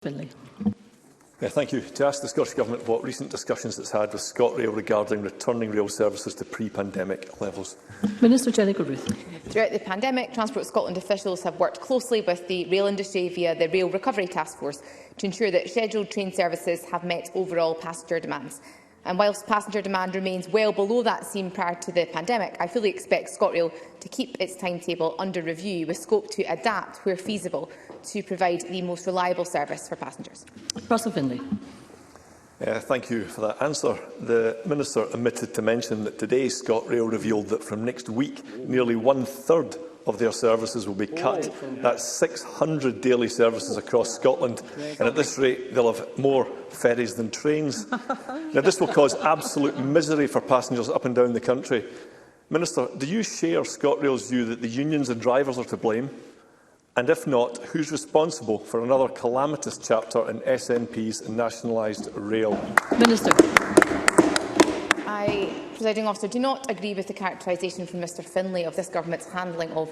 Finlay. Thank you. To ask the Scottish Government what recent discussions it's had with ScotRail regarding returning rail services to pre-pandemic levels. Minister Gilruth. Throughout the pandemic, Transport Scotland officials have worked closely with the rail industry via the Rail Recovery Task Force to ensure that scheduled train services have met overall passenger demands. And whilst passenger demand remains well below that seen prior to the pandemic, I fully expect ScotRail to keep its timetable under review with scope to adapt where feasible to provide the most reliable service for passengers. Russell Finlay. Thank you for that answer. The Minister omitted to mention that today ScotRail revealed that from next week nearly one-third of their services will be cut. That's 600 daily services across Scotland, and at this rate they'll have more ferries than trains. Now, this will cause absolute misery for passengers up and down the country. Minister, do you share ScotRail's view that the unions and drivers are to blame? And if not, who's responsible for another calamitous chapter in SNP's nationalised rail? Minister. Presiding Officer, do not agree with the characterisation from Mr Finlay of this Government's handling of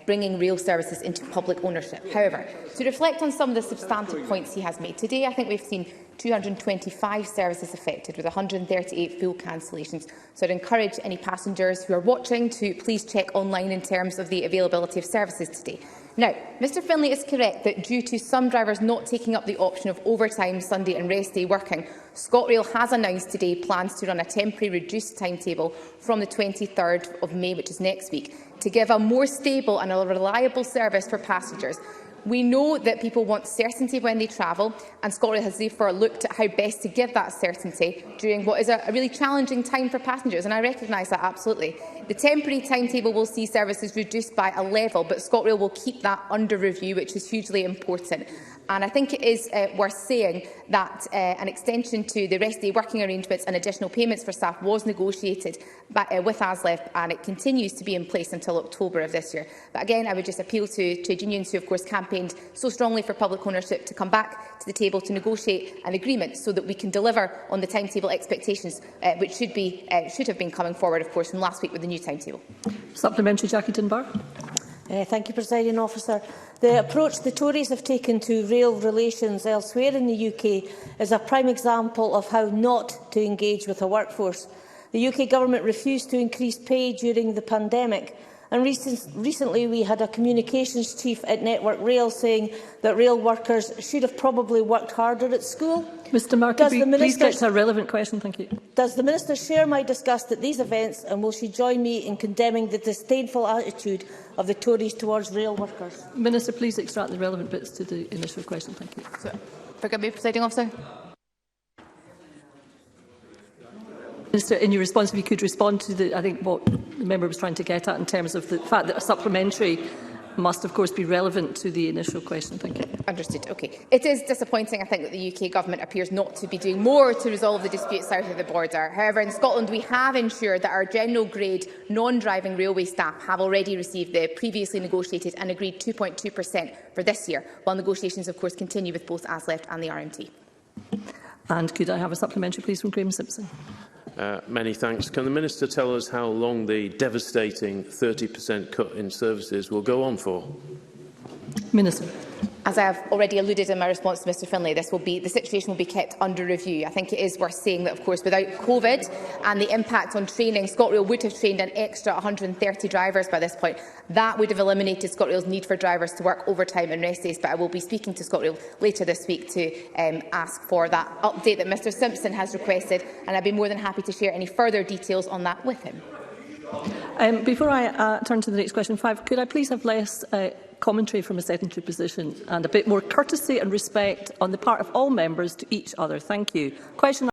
bringing rail services into public ownership. However, to reflect on some of the substantive points he has made today, I think we've seen 225 services affected, with 138 full cancellations. So I'd encourage any passengers who are watching to please check online in terms of the availability of services today. Now, Mr Finlay is correct that due to some drivers not taking up the option of overtime, Sunday and rest day working, ScotRail has announced today plans to run a temporary reduced timetable from the 23rd of May, which is next week, to give a more stable and a reliable service for passengers. We know that people want certainty when they travel, and ScotRail has therefore looked at how best to give that certainty during what is a really challenging time for passengers, and I recognise that absolutely. The temporary timetable will see services reduced by a level, but ScotRail will keep that under review, which is hugely important. And I think it is worth saying that an extension to the rest day working arrangements and additional payments for staff was negotiated with ASLEF, and it continues to be in place until October of this year. But again, I would just appeal to trade unions who, of course, campaigned so strongly for public ownership to come back to the table to negotiate an agreement so that we can deliver on the timetable expectations, which should have been coming forward, of course, from last week with the new timetable. Supplementary, Jackie Dunbar. Thank you, Presiding Officer. The approach the Tories have taken to rail relations elsewhere in the UK is a prime example of how not to engage with a workforce. The UK Government refused to increase pay during the pandemic, and recently we had a communications chief at Network Rail saying that rail workers should have probably worked harder at school. Mr Markey, please get to a relevant question. Thank you. Does the Minister share my disgust at these events, and will she join me in condemning the disdainful attitude of the Tories towards rail workers? Minister, please extract the relevant bits to the initial question. Thank you. Forgive me, Presiding Officer. Minister, in your response, if you could respond to I think what the member was trying to get at in terms of the fact that a supplementary must, of course, be relevant to the initial question. Thank you. Understood. Okay. It is disappointing, I think, that the UK Government appears not to be doing more to resolve the dispute south of the border. However, in Scotland, we have ensured that our general grade non-driving railway staff have already received the previously negotiated and agreed 2.2% for this year, while negotiations, of course, continue with both ASLEF and the RMT. And could I have a supplementary, please, from Graham Simpson? Many thanks. Can the Minister tell us how long the devastating 30% cut in services will go on for? Minister. As I have already alluded in my response to Mr Finlay, the situation will be kept under review. I think it is worth saying that, of course, without COVID and the impact on training, ScotRail would have trained an extra 130 drivers by this point. That would have eliminated ScotRail's need for drivers to work overtime and rest days. But I will be speaking to ScotRail later this week to ask for that update that Mr Simpson has requested, and I'd be more than happy to share any further details on that with him. Before I turn to the next question, 5, could I please have less commentary from a sedentary position and a bit more courtesy and respect on the part of all members to each other? Thank you. Question